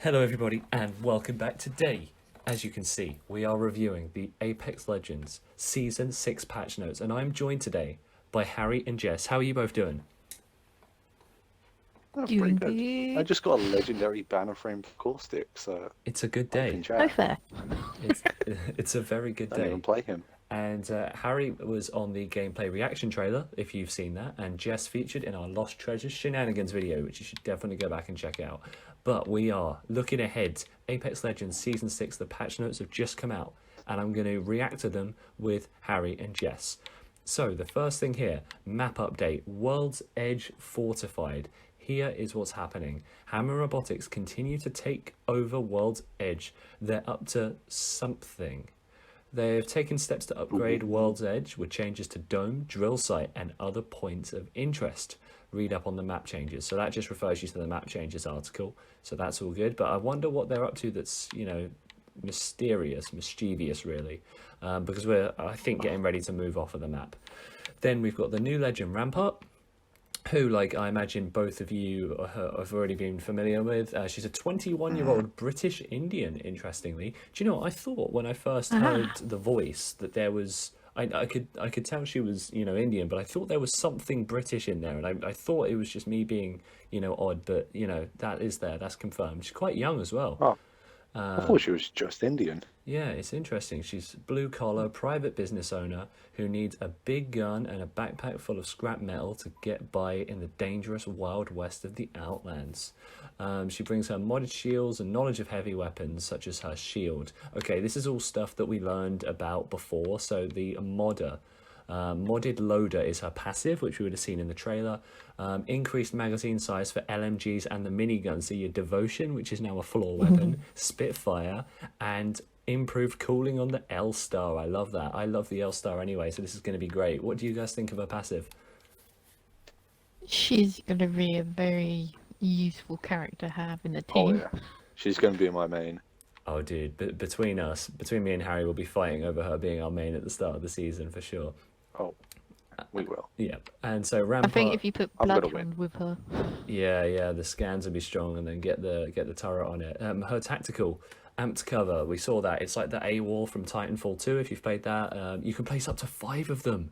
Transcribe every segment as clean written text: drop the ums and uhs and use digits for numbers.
Hello everybody and welcome back. Today, as you can see, we are reviewing the Apex Legends Season 6 patch notes, and I'm joined today by Harry and Jess. How are you both doing? Oh, pretty Doing good. I good. just got a legendary banner frame for caustic, so It's a good I day. can So chat. fair. It's it's a very good Don't even day. play him. And Harry was on the gameplay reaction trailer, if you've seen that, and Jess featured in our Lost Treasures Shenanigans video, which you should definitely go back and check out. But we are looking ahead. Apex Legends Season 6, the patch notes have just come out, and I'm going to react to them with Harry and Jess. So, the first thing here, map update, World's Edge fortified. Here is what's happening. Hammer Robotics continue to take over World's Edge. They're up to something. They've taken steps to upgrade World's Edge with changes to Dome, Drill Site, and other points of interest. Read up on the map changes. So that just refers you to the map changes article. So that's all good. But I wonder what they're up to that's, mysterious, mischievous, really. Because we're, I think, getting ready to move off of the map. Then we've got the new legend Rampart, who, like, I imagine both of you have already been familiar with. She's a 21-year-old British Indian, interestingly. Do you know what I thought when I first heard the voice that there was... I could tell she was, Indian, but I thought there was something British in there, and I thought it was just me being, odd, but, that is there, that's confirmed. She's quite young as well. Oh, I thought she was just Indian. Yeah, it's interesting. She's blue collar, private business owner who needs a big gun and a backpack full of scrap metal to get by in the dangerous wild west of the Outlands. She brings her modded shields and knowledge of heavy weapons, such as her shield. Okay, this is all stuff that we learned about before. So the modded loader is her passive, which we would have seen in the trailer. Increased magazine size for LMGs and the minigun. So your devotion, which is now a floor weapon, Spitfire, and improved cooling on the L Star. I love that. I love the L Star anyway, so this is going to be great. What do you guys think of her passive? She's going to be a very useful character to have in the Oh team. yeah, she's going to be my main. Oh, dude, between us, between me and Harry, we'll be fighting over her being our main at the start of the season for sure. Oh, we will. Yeah, and so I Rampart. think if you put I'm gonna Bloodhound with her, Yeah, the scans will be strong, and then get the turret on it. Her tactical amped cover, we saw that. It's like the AWOL from Titanfall 2. If you've played that, you can place up to 5 of them.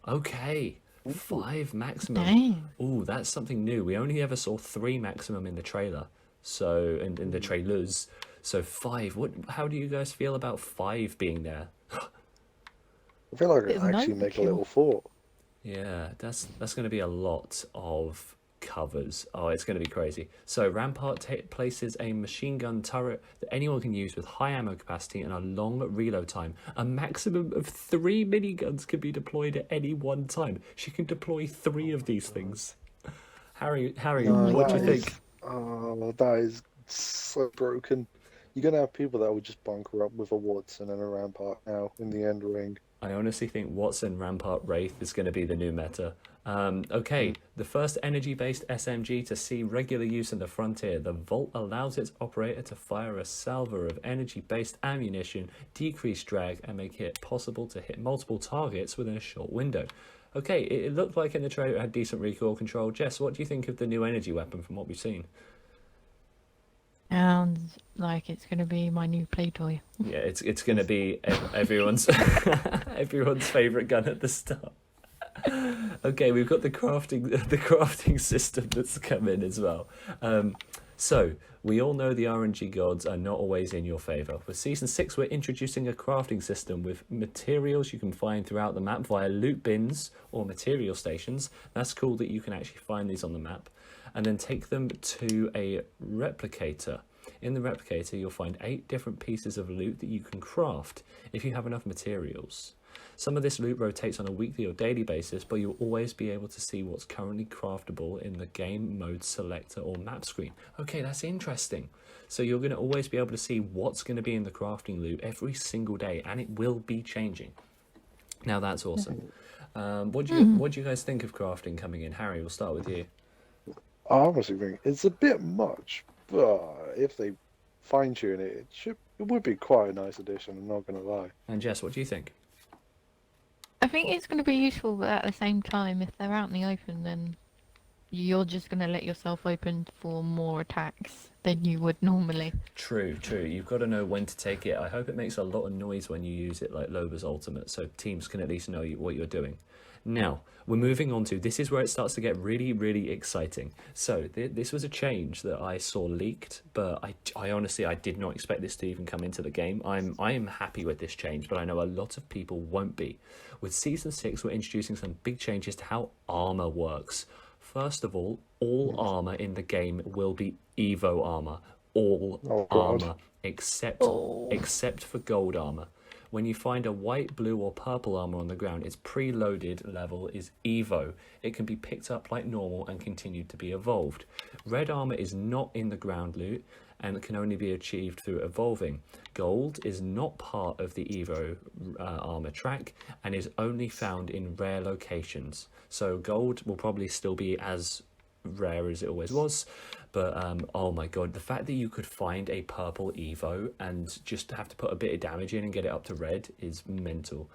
Okay, 5 maximum. dang. Ooh, that's something new. We only ever saw 3 maximum in the trailer. So in the trailers. So 5. How do you guys feel about 5 being there? I feel like Bit I of actually an make a overkill. little fort. Yeah, that's going to be a lot of covers. Oh, it's going to be crazy. So Rampart places a machine gun turret that anyone can use with high ammo capacity and a long reload time. A maximum of 3 miniguns can be deployed at any one time. She can deploy 3 of these things. Harry, No, what do you that think? is, that is so broken. You're going to have people that will just bunker up with a Watson and a Rampart now in the end ring. I honestly think Watson Rampart Wraith is going to be the new meta. Okay, the first energy-based SMG to see regular use in the frontier. The Vault allows its operator to fire a salvo of energy-based ammunition, decrease drag, and make it possible to hit multiple targets within a short window. Okay, it looked like in the trailer it had decent recoil control. Jess, what do you think of the new energy weapon from what we've seen? Sounds like it's going to be my new play toy. Yeah, it's going to be everyone's everyone's favorite gun at the start. Okay, we've got the crafting system that's come in as well. So we all know the RNG gods are not always in your favor. For season 6, we're introducing a crafting system with materials you can find throughout the map via loot bins or material stations. That's cool that you can actually find these on the map, and then take them to a replicator. In the replicator, you'll find 8 different pieces of loot that you can craft if you have enough materials. Some of this loot rotates on a weekly or daily basis, but you'll always be able to see what's currently craftable in the game mode selector or map screen. Okay, that's interesting. So you're going to always be able to see what's going to be in the crafting loot every single day, and it will be changing. Now that's awesome. What do you guys think of crafting coming in? Harry, we'll start with you. I honestly think it's a bit much, but if they fine tune it, it would be quite a nice addition. I'm not gonna lie. And Jess, what do you think? I think it's going to be useful, but at the same time, if they're out in the open, then you're just gonna let yourself open for more attacks than you would normally. True, true. You've got to know when to take it. I hope it makes a lot of noise when you use it, like Loba's ultimate, so teams can at least know what you're doing. Now, we're moving on to, this is where it starts to get really, really exciting. So, this was a change that I saw leaked, but I honestly, I did not expect this to even come into the game. I am happy with this change, but I know a lot of people won't be. With Season 6, we're introducing some big changes to how armor works. First of all armor in the game will be Evo armor. All Oh, God. armor except Oh. except for gold armor. When you find a white, blue, or purple armor on the ground, its preloaded level is Evo. It can be picked up like normal and continued to be evolved. Red armor is not in the ground loot and can only be achieved through evolving. Gold is not part of the Evo armor track and is only found in rare locations. So gold will probably still be as rare as it always was, but oh my god, the fact that you could find a purple Evo and just have to put a bit of damage in and get it up to red is mental.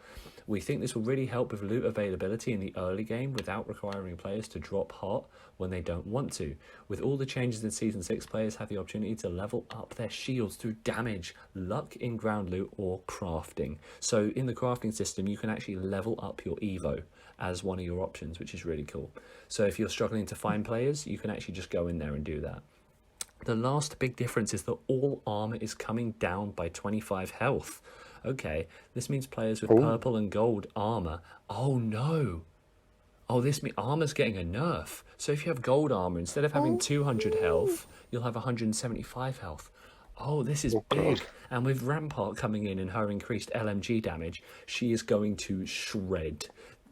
We think this will really help with loot availability in the early game without requiring players to drop hot when they don't want to. With all the changes in Season 6, players have the opportunity to level up their shields through damage, luck in ground loot, or crafting. So in the crafting system, you can actually level up your Evo as one of your options, which is really cool. So if you're struggling to find players, you can actually just go in there and do that. The last big difference is that all armor is coming down by 25 health. Okay, this means players with purple and gold armor. Oh no! Oh, this means armor's getting a nerf. So if you have gold armor, instead of having 200 health, you'll have 175 health. Oh, this is big. And with Rampart coming in and her increased LMG damage, she is going to shred.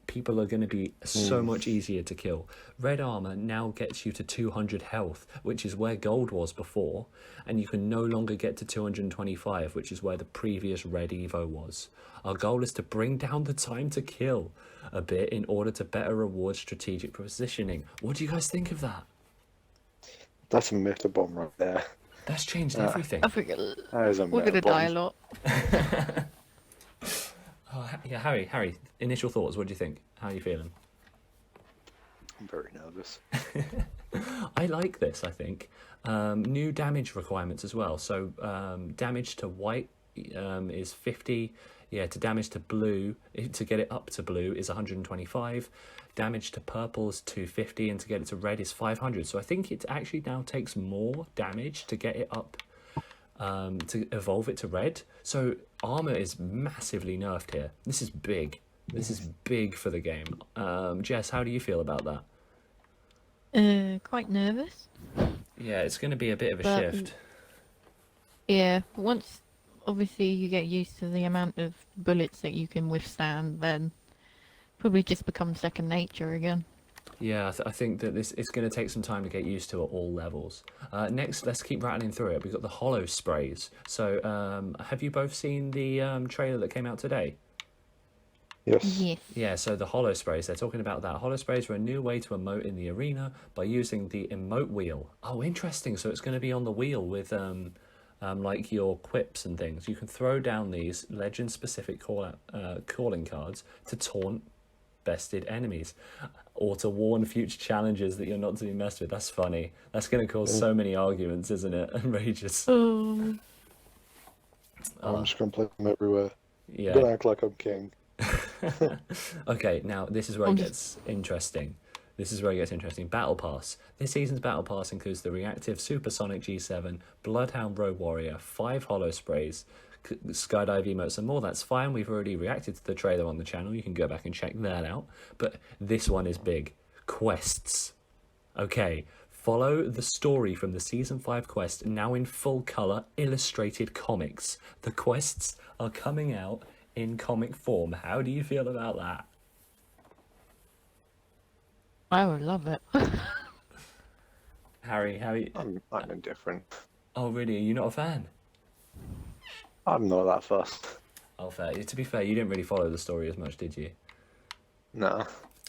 People are going to be so much easier to kill. Red armor now gets you to 200 health, which is where gold was before, and you can no longer get to 225, which is where the previous red Evo was. Our goal is to bring down the time to kill a bit in order to better reward strategic positioning. What do you guys think of that? That's a meta bomb right there. That's changed everything. I think That is a we're meta gonna die a bomb. lot. Oh, yeah, Harry, initial thoughts. What do you think? How are you feeling? I'm very nervous. I like this, I think. New damage requirements as well. So damage to white is 50. Yeah, to damage to blue, to get it up to blue is 125. Damage to purple is 250, and to get it to red is 500. So I think it actually now takes more damage to get it up, to evolve it to red. So armor is massively nerfed here. This is big. This is big for the game. Jess, how do you feel about that? Quite nervous. Yeah, it's going to be a bit of a But- shift. Yeah, once obviously you get used to the amount of bullets that you can withstand, then probably just becomes second nature again. Yeah, I think that this is going to take some time to get used to at all levels. Next, let's keep rattling through it. We've got the hollow sprays. So, have you both seen the trailer that came out today? Yes. Yes. Yeah, so the hollow sprays, they're talking about that. Hollow sprays are a new way to emote in the arena by using the emote wheel. Oh, interesting. So it's going to be on the wheel with like your quips and things. You can throw down these legend-specific calling cards to taunt bested enemies or to warn future challengers that you're not to be messed with. That's funny. That's going to cause so many arguments, isn't it? Outrageous. Oh, I'm just going to play them everywhere. Yeah. Don't act like I'm king. Okay, now this is where it I'm gets interesting. Battle Pass. This season's Battle Pass includes the reactive Supersonic G7, Bloodhound Road Warrior, 5 hollow sprays, skydive emotes and more. That's fine. We've already reacted to the trailer on the channel. You can go back and check that out. But this one is big. Quests. Okay. Follow the story from the Season 5 quest, now in full colour illustrated comics. The quests are coming out in comic form. How do you feel about that? I would love it. Harry, how you... I'm indifferent. Oh, really? Are you not a fan? I'm not that fussed. Oh, fair. To be fair, you didn't really follow the story as much, did you? No.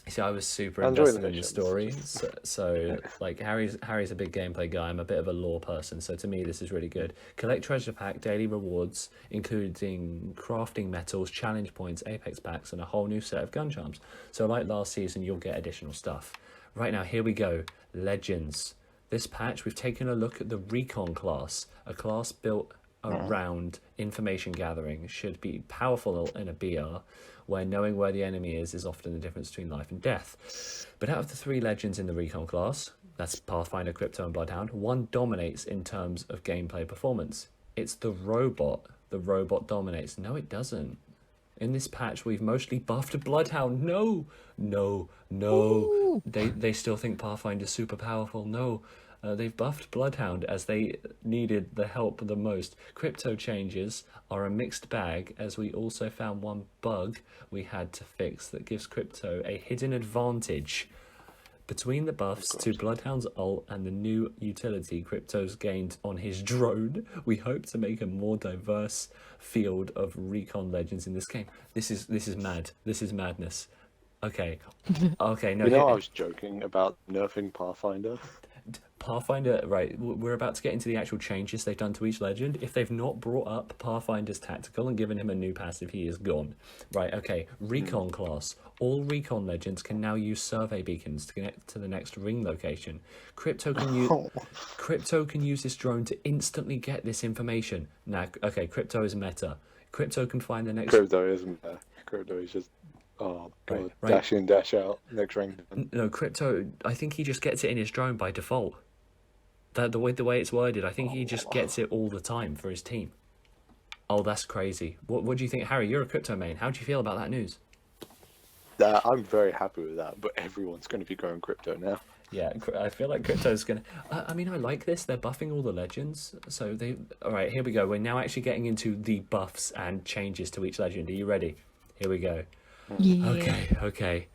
See, I was super I enjoy invested the in the missions. story. So like, Harry's a big gameplay guy. I'm a bit of a lore person. So to me, this is really good. Collect treasure pack, daily rewards, including crafting metals, challenge points, apex packs, and a whole new set of gun charms. So like last season, you'll get additional stuff. Right now, here we go. Legends. This patch, we've taken a look at the Recon class, a class built around information gathering. Should be powerful in a BR, where knowing where the enemy is often the difference between life and death. But out of the 3 legends in the Recon class, that's Pathfinder, Crypto, and Bloodhound, one dominates in terms of gameplay performance. It's the robot. The robot dominates. No, it doesn't. In this patch, we've mostly buffed Bloodhound. No. Ooh. They still think Pathfinder's super powerful. No. They've buffed Bloodhound as they needed the help the most. Crypto changes are a mixed bag, as we also found one bug we had to fix that gives Crypto a hidden advantage. Between the buffs to Bloodhound's ult and the new utility Crypto's gained on his drone, we hope to make a more diverse field of Recon legends in this game. This is mad. This is madness. Okay. Okay, no. You know, I was joking about nerfing Pathfinder. Pathfinder, right, we're about to get into the actual changes they've done to each legend. If they've not brought up Pathfinder's tactical and given him a new passive, he is gone. Right, okay, Recon class. All Recon legends can now use survey beacons to connect to the next ring location. Crypto can use this drone to instantly get this information. Now, okay, Crypto is meta. Crypto can find the next... Crypto isn't there. Crypto is just... Right. Dash in, dash out, next ring. No, Crypto, I think he just gets it in his drone by default. The way it's worded, I think he just gets it all the time for his team. Oh, that's crazy. What do you think, Harry? You're a Crypto main. How do you feel about that news? I'm very happy with that, but everyone's going to be going Crypto now. Yeah, I feel like Crypto's gonna... I mean, I like this. They're buffing all the legends. So they... Alright, here we go. We're now actually getting into the buffs and changes to each legend. Are you ready? Here we go. Yeah. Okay.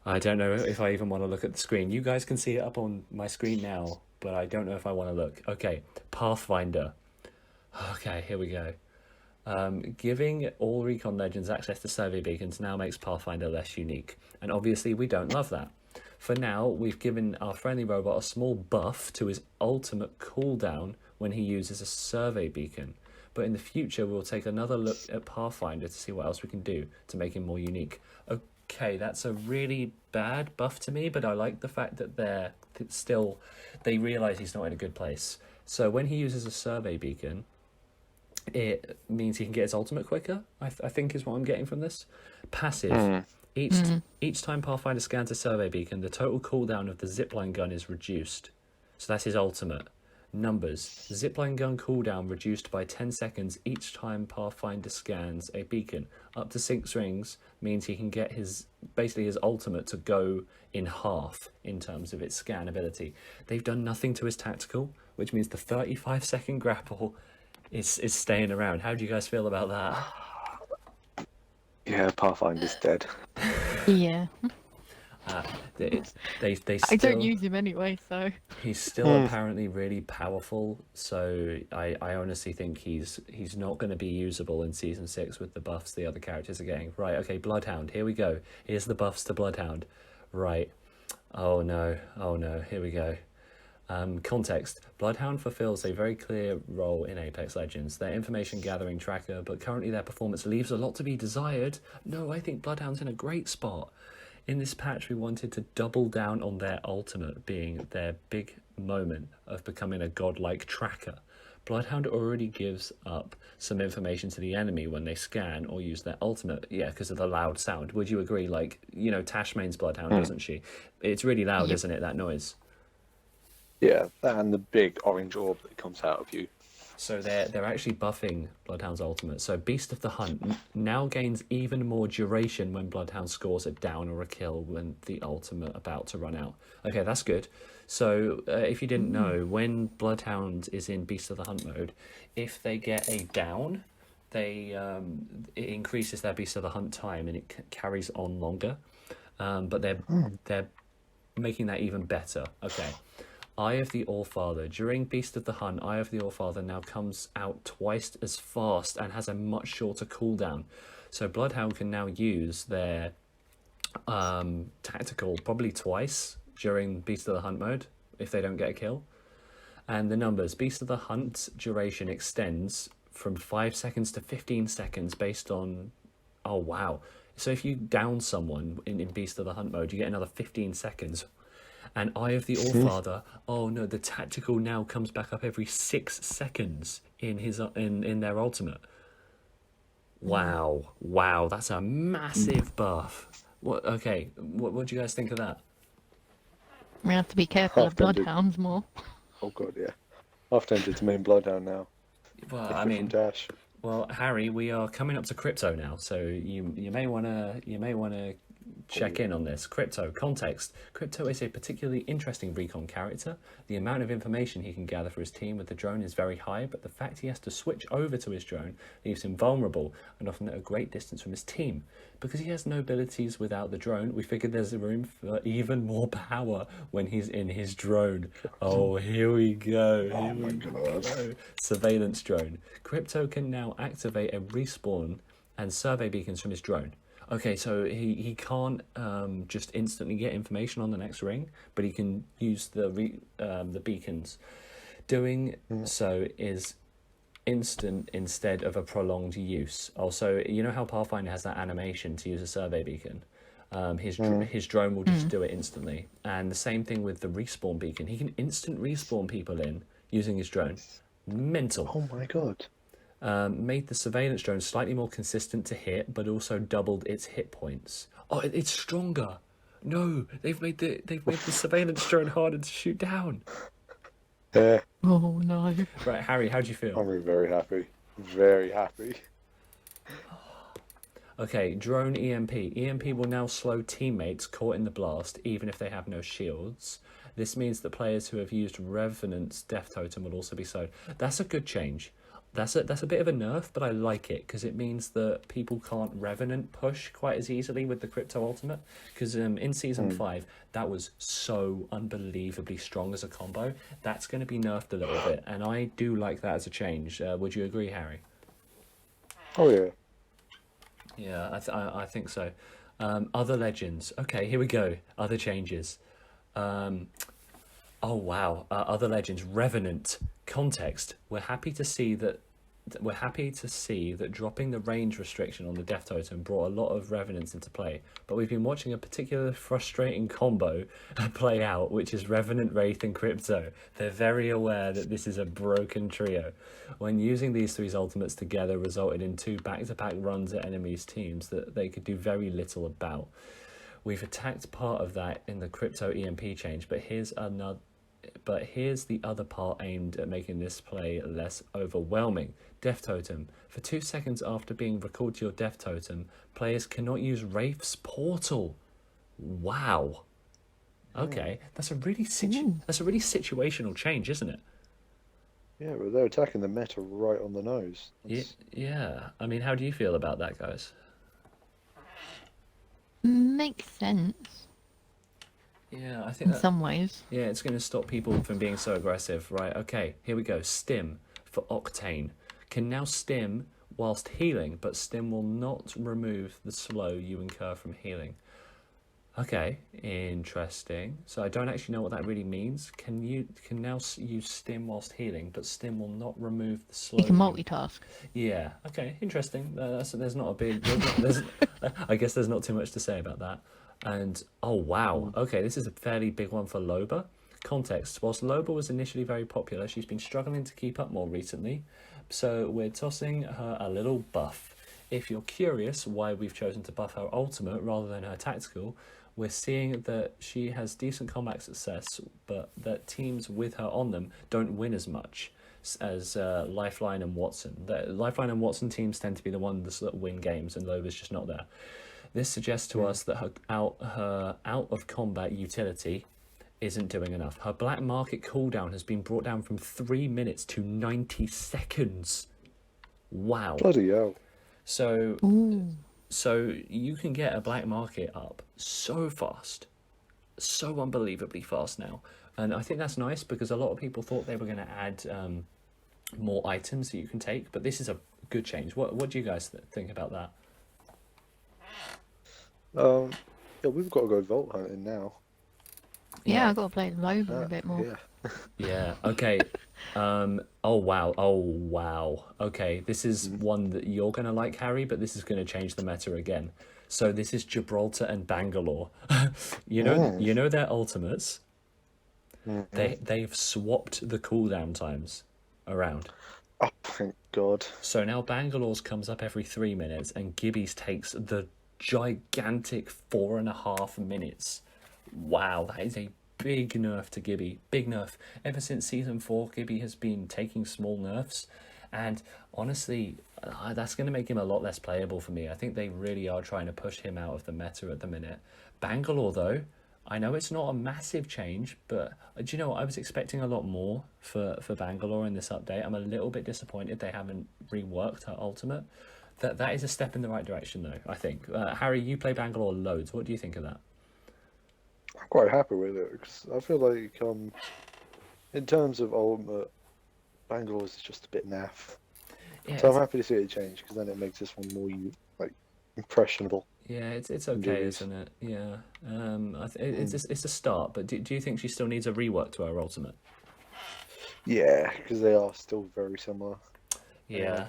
I don't know if I even want to look at the screen. You guys can see it up on my screen now, but I don't know if I want to look. Okay, Pathfinder. Okay, here we go. Giving all Recon legends access to survey beacons now makes Pathfinder less unique. And obviously we don't love that. For now, we've given our friendly robot a small buff to his ultimate cooldown when he uses a survey beacon. But in the future, we'll take another look at Pathfinder to see what else we can do to make him more unique. Okay, that's a really bad buff to me, but I like the fact that they realise he's not in a good place. So when he uses a survey beacon, it means he can get his ultimate quicker, I think is what I'm getting from this. Passive. Each time Pathfinder scans a survey beacon, the total cooldown of the zipline gun is reduced. So that's his ultimate. Numbers. Zipline gun cooldown reduced by 10 seconds each time Pathfinder scans a beacon. Up to 6 rings means he can get his ultimate to go in half in terms of its scan ability. They've done nothing to his tactical, which means the 35-second grapple is staying around. How do you guys feel about that? Yeah, Pathfinder's dead. Yeah. They still, I don't use him anyway, so... He's still apparently really powerful, so I honestly think he's not going to be usable in Season 6 with the buffs the other characters are getting. Right, okay, Bloodhound, here we go. Here's the buffs to Bloodhound. Right. Oh no, here we go. Context. Bloodhound fulfills a very clear role in Apex Legends. Their information gathering tracker, but currently their performance leaves a lot to be desired. No, I think Bloodhound's in a great spot. In this patch, we wanted to double down on their ultimate being their big moment of becoming a godlike tracker. Bloodhound already gives up some information to the enemy when they scan or use their ultimate, because of the loud sound. Would you agree? Like, Tash mains Bloodhound, doesn't she? It's really loud, isn't it, that noise? Yeah, and the big orange orb that comes out of you. So they're actually buffing Bloodhound's ultimate. So Beast of the Hunt now gains even more duration when Bloodhound scores a down or a kill when the ultimate about to run out. Okay, that's good. So if you didn't know, when Bloodhound is in Beast of the Hunt mode, if they get a down, it increases their Beast of the Hunt time and it carries on longer. But they're making that even better. Okay. Eye of the Allfather. During Beast of the Hunt, Eye of the Allfather now comes out twice as fast and has a much shorter cooldown. So Bloodhound can now use their tactical probably twice during Beast of the Hunt mode if they don't get a kill. And the numbers. Beast of the Hunt duration extends from 5 seconds to 15 seconds based on... Oh, wow. So if you down someone in Beast of the Hunt mode, you get another 15 seconds. And Eye of the Allfather, oh no, the tactical now comes back up every 6 seconds in their ultimate. Wow, that's a massive buff. What? Okay, what do you guys think of that? We have to be careful Half of tempted. bloodhounds more. Oh god, yeah. Half tempted to main Bloodhound now. Well, If I we can mean, dash. well, Harry, we are coming up to crypto now, so you may wanna check in on this. Crypto context. Crypto is a particularly interesting recon character. The amount of information he can gather for his team with the drone is very high, but the fact he has to switch over to his drone leaves him vulnerable and often at a great distance from his team. Because he has no abilities without the drone, we figured there's room for even more power when he's in his drone. Oh, here we go. Oh my god. Surveillance drone. Crypto can now activate a respawn and survey beacons from his drone. Okay, so he can't just instantly get information on the next ring, but he can use the beacons. Doing so is instant instead of a prolonged use. Also, you know how Pathfinder has that animation to use a survey beacon? His drone will just do it instantly. And the same thing with the respawn beacon. He can instant respawn people in using his drone. Mental. Oh my god. Made the surveillance drone slightly more consistent to hit, but also doubled its hit points. Oh, it's stronger. No, they've made the surveillance drone harder to shoot down. Yeah, Oh no. Right, Harry, how do you feel? I'm very happy. Very happy. Okay, drone EMP. EMP will now slow teammates caught in the blast, even if they have no shields. This means that players who have used Revenant's Death Totem will also be slowed. That's a good change. That's a bit of a nerf, but I like it because it means that people can't Revenant push quite as easily with the Crypto Ultimate. Because in Season 5, that was so unbelievably strong as a combo. That's going to be nerfed a little bit, and I do like that as a change. Would you agree, Harry? Oh yeah. Yeah, I think so. Other legends. Okay, here we go. Other changes. Oh wow! Other legends. Revenant. Context. We're happy to see that dropping the range restriction on the Death Totem brought a lot of Revenants into play, but we've been watching a particular frustrating combo play out, which is Revenant, Wraith, and Crypto. They're very aware that this is a broken trio. When using these three ultimates together resulted in 2 back-to-back runs at enemies' teams that they could do very little about. We've attacked part of that in the Crypto EMP change, but here's the other part aimed at making this play less overwhelming. Death Totem. For 2 seconds after being recalled to your Death Totem, players cannot use Wraith's Portal. Wow. Okay, that's a really situational change, isn't it? Yeah, but they're attacking the meta right on the nose. Yeah. I mean, how do you feel about that, guys? Makes sense Yeah, I think in some ways. yeah, it's going to stop people from being so aggressive, right? Okay, here we go. Stim for Octane. Can now stim whilst healing, but stim will not remove the slow you incur from healing. Okay, interesting. So I don't actually know what that really means. Can now use stim whilst healing, but stim will not remove the slow. You can multitask. Yeah. Okay. Interesting. There's not a big. I guess there's not too much to say about that. And oh wow. Okay, this is a fairly big one for Loba. Context. Whilst Loba was initially very popular, she's been struggling to keep up more recently. So we're tossing her a little buff. If you're curious why we've chosen to buff her ultimate rather than her tactical, we're seeing that she has decent combat success, but that teams with her on them don't win as much as Lifeline and Watson. The Lifeline and Watson teams tend to be the ones that win games, and Loba's just not there. This suggests to us that her out of combat utility isn't doing enough. Her black market cooldown has been brought down from 3 minutes to 90 seconds. Wow. Bloody hell. So Ooh. so you can get a black market up so fast, so unbelievably fast now. And I think that's nice because a lot of people thought they were going to add more items that you can take, but this is a good change. What do you guys think about that? Yeah, we've got to go vault hunting now. Yeah, I got to play Loba a bit more. Yeah. Yeah. Okay. Oh wow. Okay. This is one that you're gonna like, Harry, but this is gonna change the meta again. So this is Gibraltar and Bangalore. You know their ultimates. They've swapped the cooldown times around. Oh, thank God. So now Bangalore's comes up every 3 minutes, and Gibby's takes the gigantic 4.5 minutes. Wow, that is a big nerf to Gibby. Big nerf. Ever since season 4, Gibby has been taking small nerfs, and honestly, that's going to make him a lot less playable for me. I think they really are trying to push him out of the meta at the minute. Bangalore, though, I know it's not a massive change, but do you know what? I was expecting a lot more for Bangalore in this update. I'm a little bit disappointed they haven't reworked her ultimate. That is a step in the right direction, though, I think. Harry, you play Bangalore loads. What do you think of that? I'm quite happy with it because I feel like in terms of ultimate, Bangalore is just a bit naff. Yeah, So I'm happy to see it change because then it makes this one more like impressionable. yeah, it's okay, isn't it? Yeah, it's a start, but do you think she still needs a rework to her ultimate? Yeah, because they are still very similar. Yeah,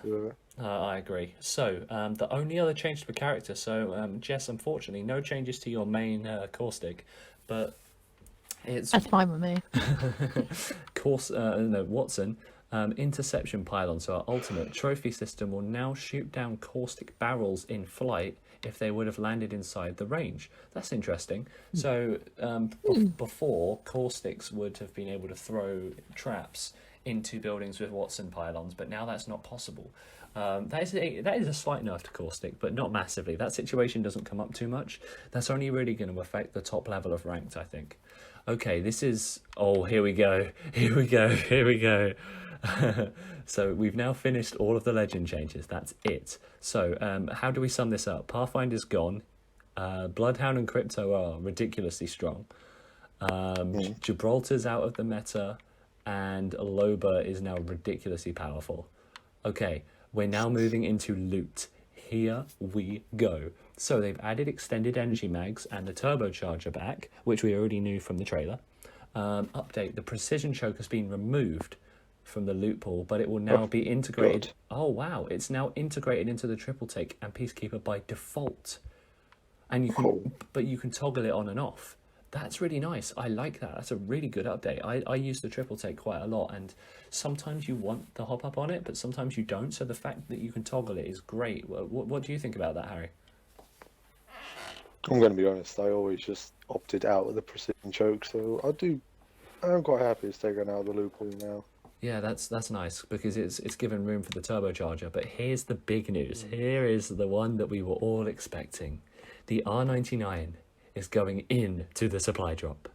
I agree. So, the only other change to the character, so Jess, unfortunately, no changes to your main caustic, but it's That's fine with me. Watson, interception pylon. So our ultimate trophy system will now shoot down caustic barrels in flight if they would have landed inside the range. That's interesting. So before, caustics would have been able to throw traps into buildings with Watson pylons, but now that's not possible. That is a slight nerf to caustic, but not massively. That situation doesn't come up too much. That's only really going to affect the top level of ranked, I think. Okay, this is... Oh, here we go. Here we go. Here we go. So we've now finished all of the legend changes. That's it. So how do we sum this up? Pathfinder's gone. Bloodhound and Crypto are ridiculously strong. Gibraltar's out of the meta. And Loba is now ridiculously powerful. Okay, we're now moving into loot. Here we go. So they've added extended energy mags and the turbocharger back, which we already knew from the trailer. Update, the precision choke has been removed from the loot pool, but it will now be integrated. God. Oh wow, it's now integrated into the triple take and Peacekeeper by default. And you can, but you can toggle it on and off. That's really nice. I like that. That's a really good update. I use the triple take quite a lot, and sometimes you want the hop up on it, but sometimes you don't. So the fact that you can toggle it is great. What do you think about that, Harry? I'm going to be honest. I always just opted out of the precision choke, so I'm quite happy it's taken out of the loophole now. Yeah, that's nice because it's given room for the turbocharger. But here's the big news. Here is the one that we were all expecting. The R99 is going into the supply drop.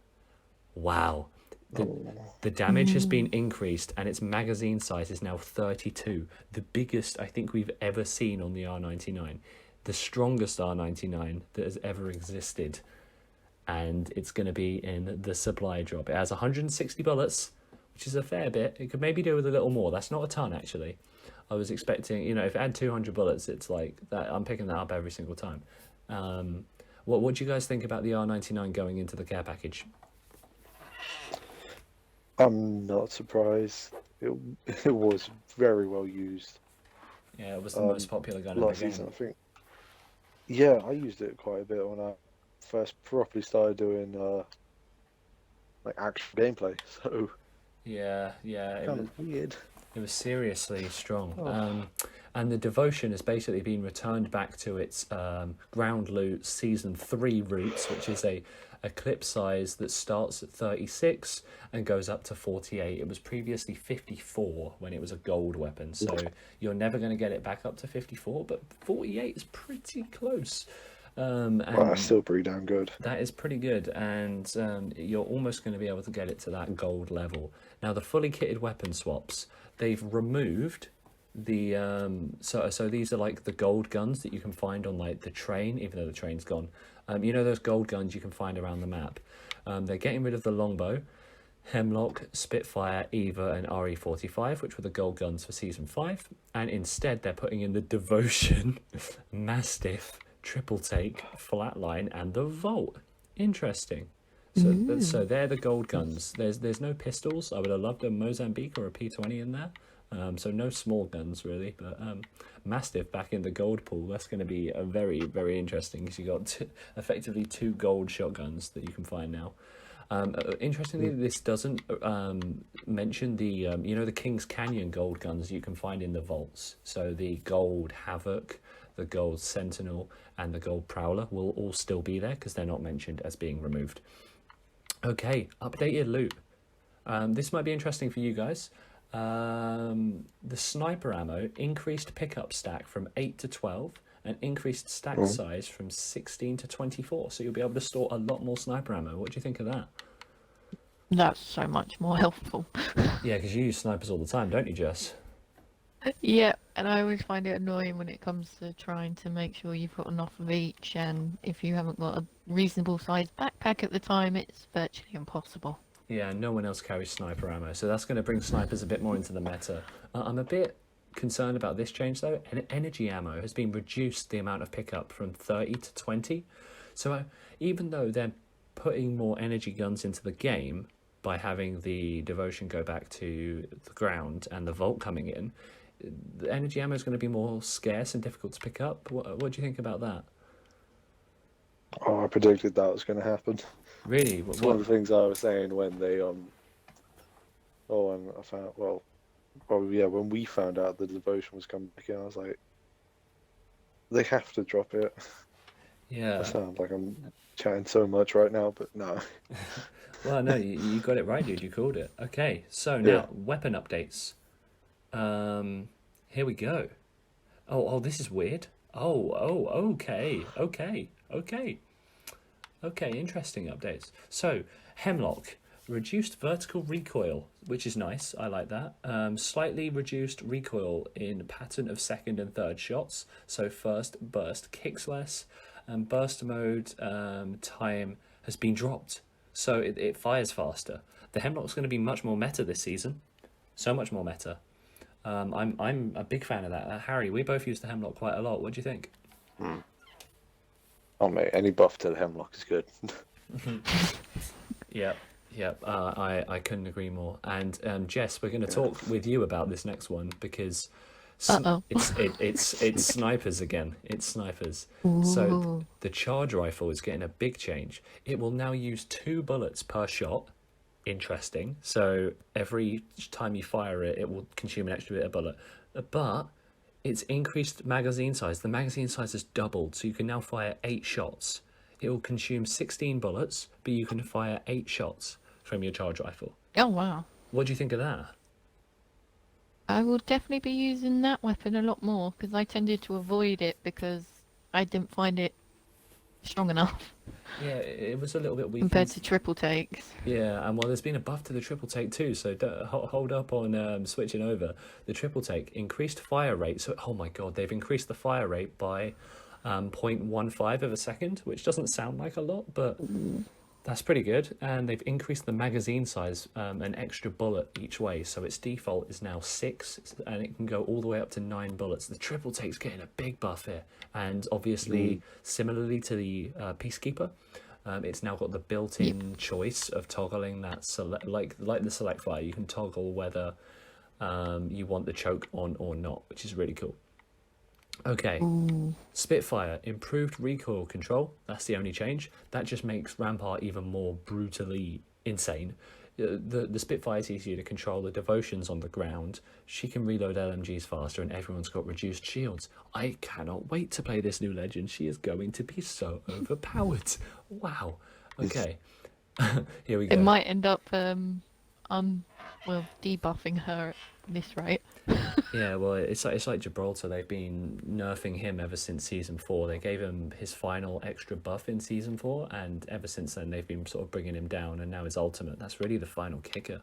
Wow. The damage has been increased and its magazine size is now 32. The biggest I think we've ever seen on the R99. The strongest R99 that has ever existed. And it's going to be in the supply drop. It has 160 bullets, which is a fair bit. It could maybe do with a little more. That's not a ton, actually. I was expecting, if it had 200 bullets, it's like that. I'm picking that up every single time. What do you guys think about the R99 going into the care package? I'm not surprised. It was very well used. Yeah, it was the most popular gun in the Last game. season, I think. Yeah, I used it quite a bit when I first properly started doing like actual gameplay. So Yeah, kind of weird. it was seriously strong. Oh. And the devotion has basically been returned back to its ground loot season 3 roots, which is a clip size that starts at 36 and goes up to 48. It was previously 54 when it was a gold weapon, so you're never going to get it back up to 54, but 48 is pretty close. And Well, that's still pretty damn good. that is pretty good, and you're almost going to be able to get it to that gold level. Now, the fully kitted weapon swaps, they've removed the so these are like the gold guns that you can find on like the train, even though the train's gone. Those gold guns you can find around the map. They're getting rid of the longbow, Hemlock, Spitfire, Eva, and RE45, which were the gold guns for season 5, and instead they're putting in the Devotion, Mastiff, Triple Take, Flatline, and the Volt. Interesting. So they're the gold guns. There's no pistols. I would have loved a Mozambique or a P20 in there. So no small guns really, but Mastiff back in the gold pool. That's going to be a very, very interesting because you got effectively 2 gold shotguns that you can find now. Interestingly, this doesn't mention the the King's Canyon gold guns you can find in the vaults. So the gold Havoc, the gold Sentinel, and the gold Prowler will all still be there because they're not mentioned as being removed. Okay, updated loot. This might be interesting for you guys. The sniper ammo increased pickup stack from 8 to 12 and increased stack size from 16 to 24. So you'll be able to store a lot more sniper ammo. What do you think of that? That's so much more helpful. Yeah, because you use snipers all the time, don't you, Jess? Yeah, and I always find it annoying when it comes to trying to make sure you've got enough of each, and if you haven't got a reasonable sized backpack at the time, it's virtually impossible. Yeah, no one else carries sniper ammo, so that's going to bring snipers a bit more into the meta. I'm a bit concerned about this change though. Energy ammo has been reduced the amount of pickup from 30 to 20. So even though they're putting more energy guns into the game by having the devotion go back to the ground and the vault coming in, the energy ammo is going to be more scarce and difficult to pick up. What do you think about that? Oh, I predicted that was going to happen. Really? It's one of the things I was saying when they and I found when we found out the devotion was coming back in, I was like, they have to drop it. Yeah. I sound like I'm chatting so much right now, but no. Well, no, you got it right, dude. You called it. Okay, so now weapon updates. Here we go. Oh, this is weird. Okay. Interesting updates. So, Hemlock, reduced vertical recoil, which is nice. I like that. Slightly reduced recoil in pattern of second and third shots. So first burst kicks less, and burst mode time has been dropped. So it fires faster. The Hemlock's going to be much more meta this season. So much more meta. I'm a big fan of that. Harry, we both use the Hemlock quite a lot. What do you think? Oh mate, any buff to the Hemlock is good. Yep. I couldn't agree more. And Jess, we're going to talk with you about this next one because it's snipers again. It's snipers. Ooh. So the charge rifle is getting a big change. It will now use 2 bullets per shot. Interesting. So every time you fire it, it will consume an extra bit of bullet. But it's increased magazine size. The magazine size has doubled, so you can now fire 8 shots. It will consume 16 bullets, but you can fire 8 shots from your charge rifle. Oh, wow. What do you think of that? I will definitely be using that weapon a lot more, because I tended to avoid it because I didn't find it strong enough. Yeah, it was a little bit weak compared to triple takes. Yeah, and well, there's been a buff to the triple take too, so hold up on switching over. The triple take increased fire rate, so oh my god, they've increased the fire rate by 0.15 of a second, which doesn't sound like a lot, but that's pretty good. And they've increased the magazine size an extra bullet each way, so its default is now 6, and it can go all the way up to 9 bullets. The triple take's getting a big buff here, and obviously similarly to the Peacekeeper, it's now got the built-in choice of toggling that select, like the select fire. You can toggle whether you want the choke on or not, which is really cool. Okay, Spitfire, improved recoil control. That's the only change. That just makes Rampart even more brutally insane. The Spitfire is easier to control. The Devotion's on the ground. She can reload LMGs faster, and everyone's got reduced shields. I cannot wait to play this new legend. She is going to be so overpowered. Wow. Okay, here we go. It might end up debuffing her at this rate. Yeah, well, it's like Gibraltar. They've been nerfing him ever since Season 4. They gave him his final extra buff in Season 4, and ever since then they've been sort of bringing him down, and now his ultimate. That's really the final kicker.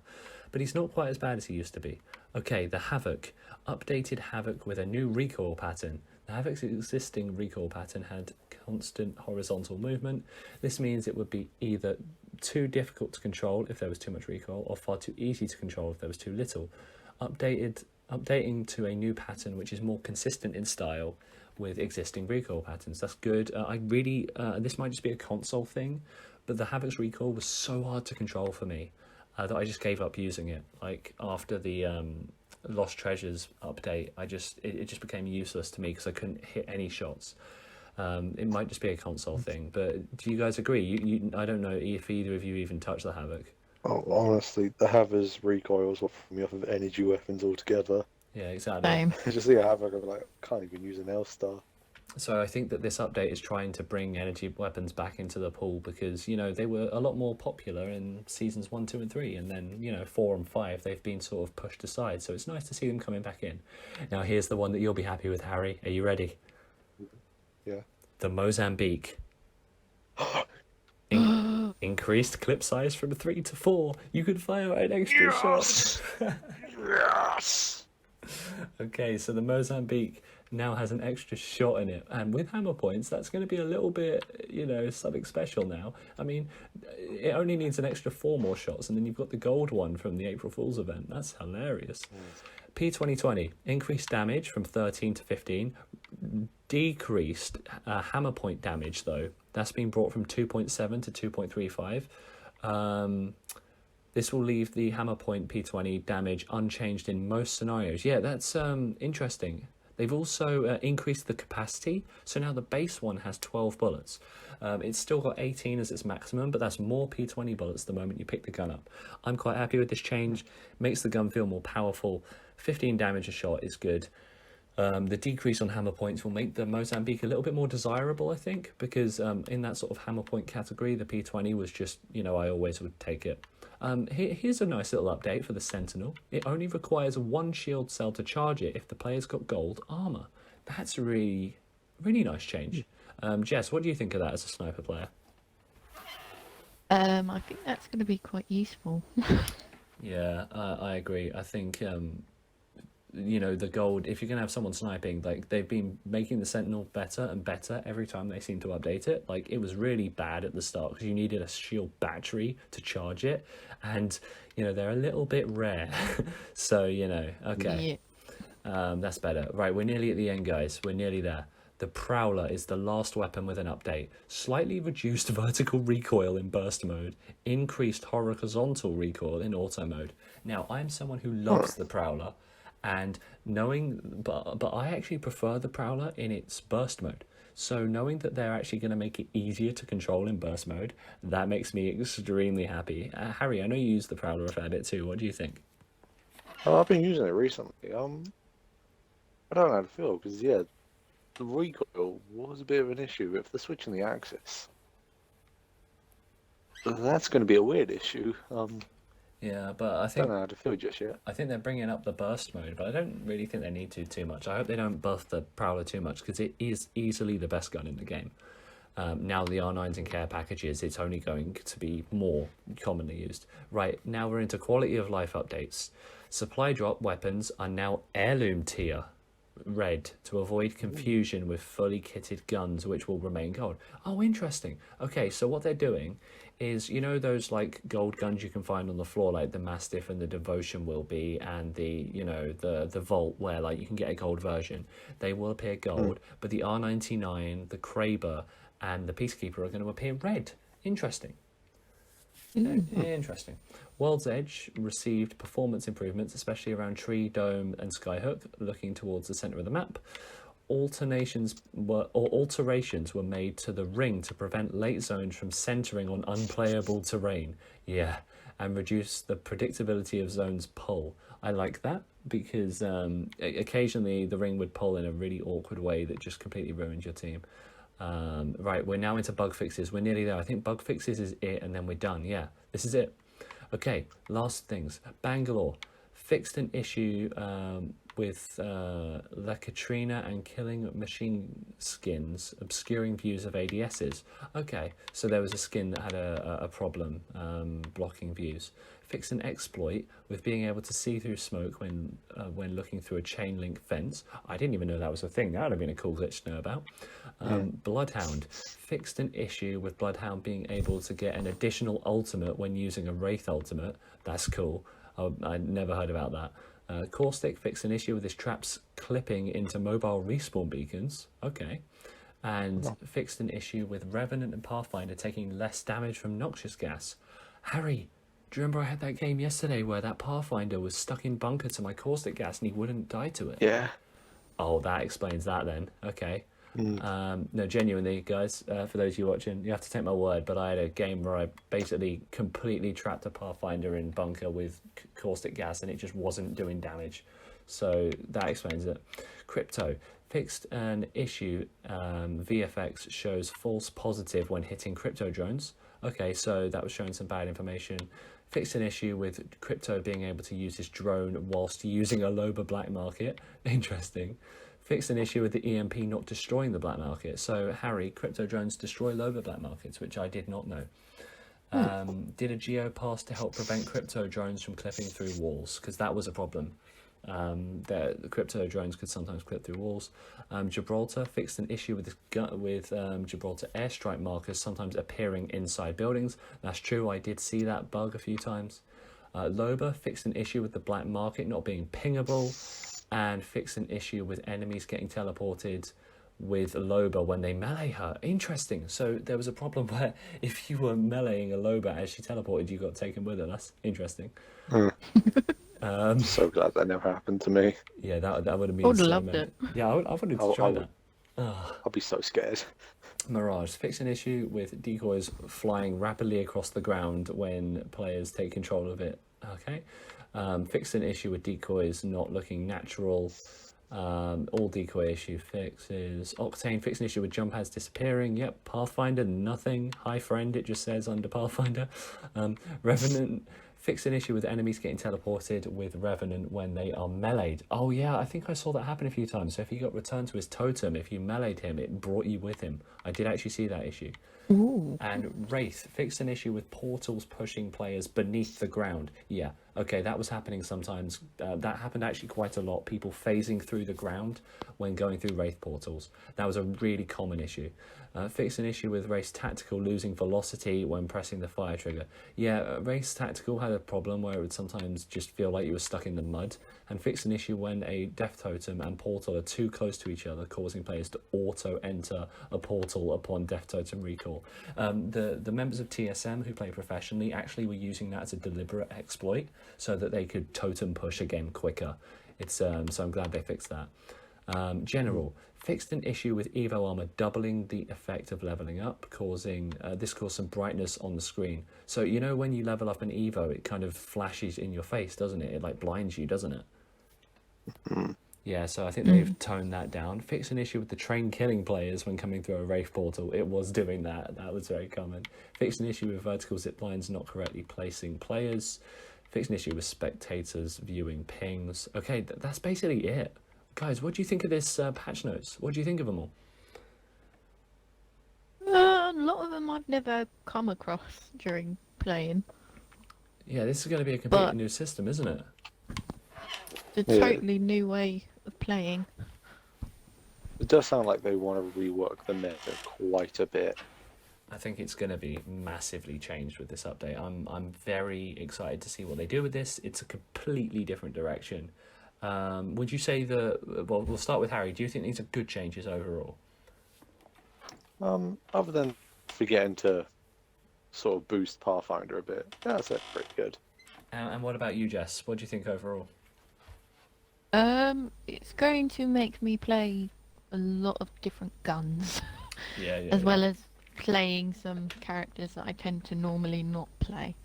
But he's not quite as bad as he used to be. Okay, the Havoc. Updated Havoc with a new recoil pattern. The Havoc's existing recoil pattern had constant horizontal movement. This means it would be either too difficult to control if there was too much recoil, or far too easy to control if there was too little. Updating to a new pattern which is more consistent in style with existing recoil patterns. That's good. I really this might just be a console thing, but the Havoc's recoil was so hard to control for me that I just gave up using it. Like after the Lost Treasures update, it just became useless to me because I couldn't hit any shots. It might just be a console thing, but do you guys agree? I don't know if either of you even touch the Havoc. Oh, honestly, the Havers recoils what threw me off of energy weapons altogether. Yeah, exactly. Same. Just see a Havoc, I'm like, I can't even use an L-Star. So I think that this update is trying to bring energy weapons back into the pool because, you know, they were a lot more popular in seasons 1, 2, and 3, and then, you know, 4 and 5 they've been sort of pushed aside. So it's nice to see them coming back in. Now here's the one that you'll be happy with, Harry. Are you ready? Yeah. The Mozambique. Increased clip size from 3 to 4. You could fire an extra shot. Yes! Okay, so the Mozambique now has an extra shot in it, and with hammer points, that's going to be a little bit, you know, something special now. I mean, it only needs an extra 4 more shots, and then you've got the gold one from the April Fool's event. That's hilarious. P2020, increased damage from 13 to 15, decreased hammer point damage, though. That's been brought from 2.7 to 2.35. This will leave the hammer point P20 damage unchanged in most scenarios. Yeah, that's interesting. They've also increased the capacity, so now the base one has 12 bullets. It's still got 18 as its maximum, but that's more P20 bullets the moment you pick the gun up. I'm quite happy with this change. Makes the gun feel more powerful. 15 damage a shot is good. The decrease on hammer points will make the Mozambique a little bit more desirable, I think, because in that sort of hammer point category, the P20 was just, you know, I always would take it. Here's a nice little update for the Sentinel. It only requires 1 shield cell to charge it if the player's got gold armor. That's a really, really nice change. Jess, what do you think of that as a sniper player? I think that's going to be quite useful. Yeah, I agree. I think you know, the gold, if you're going to have someone sniping, like, they've been making the Sentinel better and better every time they seem to update it. Like, it was really bad at the start because you needed a shield battery to charge it, and, you know, they're a little bit rare. So, you know, okay. Yeah. That's better. Right, we're nearly at the end, guys. We're nearly there. The Prowler is the last weapon with an update. Slightly reduced vertical recoil in burst mode. Increased horizontal recoil in auto mode. Now, I'm someone who loves the Prowler, and but I actually prefer the Prowler in its burst mode. So knowing that they're actually going to make it easier to control in burst mode, that makes me extremely happy. Harry, I know you use the Prowler a fair bit too. What do you think? Oh, I've been using it recently. I don't know how to feel, because, yeah, the recoil was a bit of an issue. If they're switching the axis, that's going to be a weird issue. Yeah, but I I think don't know how to feel just yet. I think they're bringing up the burst mode, but I don't really think they need to too much. I hope they don't buff the Prowler too much because it is easily the best gun in the game. Now the R9s and care packages, it's only going to be more commonly used. Right, now we're into quality of life updates. Supply drop weapons are now heirloom tier red to avoid confusion with fully kitted guns, which will remain gold. Oh, interesting. Okay, so what they're doing is, you know, those like gold guns you can find on the floor, like the Mastiff and the Devotion will be, and the, you know, the Volt, where like you can get a gold version. They will appear gold, but the R99, the Kraber, and the Peacekeeper are going to appear red. Interesting. Interesting. World's Edge received performance improvements, especially around Tree, Dome, and Skyhook, looking towards the centre of the map. Alterations were made to the ring to prevent late zones from centering on unplayable terrain. Yeah, and reduce the predictability of zones pull. I like that because occasionally the ring would pull in a really awkward way that just completely ruins your team. Right, we're now into bug fixes. We're nearly there. I think bug fixes is it, and then we're done. Yeah, this is it. Okay, last things. Bangalore fixed an issue with La Katrina and killing machine skins obscuring views of ADSs. Okay, so there was a skin that had a problem blocking views. Fixed an exploit with being able to see through smoke when looking through a chain link fence. I didn't even know that was a thing. That would have been a cool glitch to know about. Bloodhound fixed an issue with Bloodhound being able to get an additional ultimate when using a Wraith ultimate. That's cool. I never heard about that. Caustic fixed an issue with his traps clipping into mobile respawn beacons. Okay. And fixed an issue with Revenant and Pathfinder taking less damage from noxious gas. Harry, do you remember I had that game yesterday where that Pathfinder was stuck in bunker to my caustic gas and he wouldn't die to it? Yeah. Oh, that explains that then. Okay. No, genuinely, guys, for those of you watching, you have to take my word, but I had a game where I basically completely trapped a Pathfinder in bunker with caustic gas and it just wasn't doing damage. So that explains it. Crypto. Fixed an issue, VFX shows false positive when hitting crypto drones. Okay, so that was showing some bad information. Fixed an issue with crypto being able to use his drone whilst using a Loba black market. Interesting. Fixed an issue with the EMP not destroying the black market. So, Harry, crypto drones destroy Loba black markets, which I did not know. Did a geo pass to help prevent crypto drones from clipping through walls? Because that was a problem. The crypto drones could sometimes clip through walls. Gibraltar fixed an issue with Gibraltar airstrike markers sometimes appearing inside buildings. That's true, I did see that bug a few times. Loba fixed an issue with the black market not being pingable, and fixed an issue with enemies getting teleported with Loba when they melee her. Interesting. So there was a problem where if you were meleeing a Loba as she teleported, you got taken with her. That's interesting. I'm so glad that never happened to me. Yeah, that would have been I would have so loved mad. it. Yeah, I wanted to try that. I'll be so scared. Mirage. Fix an issue with decoys flying rapidly across the ground when players take control of it. Okay. Fix an issue with decoys not looking natural. All decoy issue fixes. Octane. Fix an issue with jump pads disappearing. Yep. Pathfinder. Nothing. Hi friend. It just says under Pathfinder. Revenant. Fix an issue with enemies getting teleported with Revenant when they are meleeed. Oh yeah, I think I saw that happen a few times. So if he got returned to his totem, if you meleeed him, it brought you with him. I did actually see that issue. Ooh. And Wraith fixed an issue with portals pushing players beneath the ground. Yeah, okay, that was happening sometimes. That happened actually quite a lot. People phasing through the ground when going through Wraith portals. That was a really common issue. Fixed an issue with Wraith's Tactical losing velocity when pressing the fire trigger. Yeah, Wraith's Tactical had a problem where it would sometimes just feel like you were stuck in the mud. And fixed an issue when a Death Totem and Portal are too close to each other, causing players to auto-enter a portal upon Death Totem recall. The members of TSM who play professionally actually were using that as a deliberate exploit so that they could totem push again quicker. So I'm glad they fixed that. General fixed an issue with Evo armor doubling the effect of leveling up, causing this caused some brightness on the screen. So you know when you level up an Evo, it kind of flashes in your face, doesn't it? It like blinds you, doesn't it? Yeah, so I think they've toned that down. Fixed an issue with the train killing players when coming through a Wraith portal. It was doing that. That was very common. Fixed an issue with vertical zip lines not correctly placing players. Fixed an issue with spectators viewing pings. Okay, that's basically it. Guys, what do you think of this patch notes? What do you think of them all? A lot of them I've never come across during playing. Yeah, this is going to be a completely new system, isn't it? It's a totally new way of playing. It does sound like they want to rework the meta quite a bit. I think it's going to be massively changed with this update. I'm very excited to see what they do with this. It's a completely different direction. Would you say well, we'll start with Harry. Do you think these are good changes overall? Other than forgetting to sort of boost Pathfinder a bit, that's pretty good. And what about you, Jess? What do you think overall? It's going to make me play a lot of different guns, Yeah. as well as playing some characters that I tend to normally not play.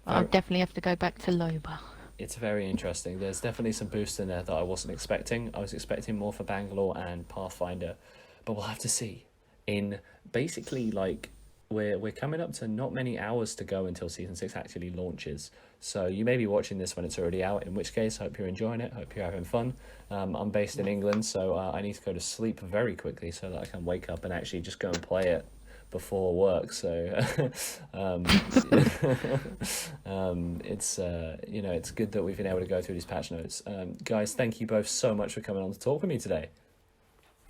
But I'll definitely have to go back to Loba. It's very interesting. There's definitely some boosts in there that I wasn't expecting. I was expecting more for Bangalore and Pathfinder, but we'll have to see. In basically, like, we're coming up to not many hours to go until Season 6 actually launches. So you may be watching this when it's already out, in which case, I hope you're enjoying it, hope you're having fun. I'm based in England, so I need to go to sleep very quickly so that I can wake up and actually just go and play it before work. So it's it's good that we've been able to go through these patch notes. Guys, thank you both so much for coming on to talk with me today.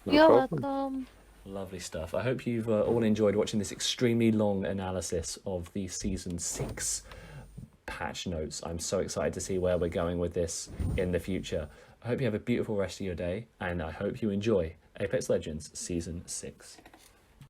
You're welcome. Lovely stuff. I hope you've all enjoyed watching this extremely long analysis of the Season 6 patch notes. I'm so excited to see where we're going with this in the future. I hope you have a beautiful rest of your day, and I hope you enjoy Apex Legends Season 6.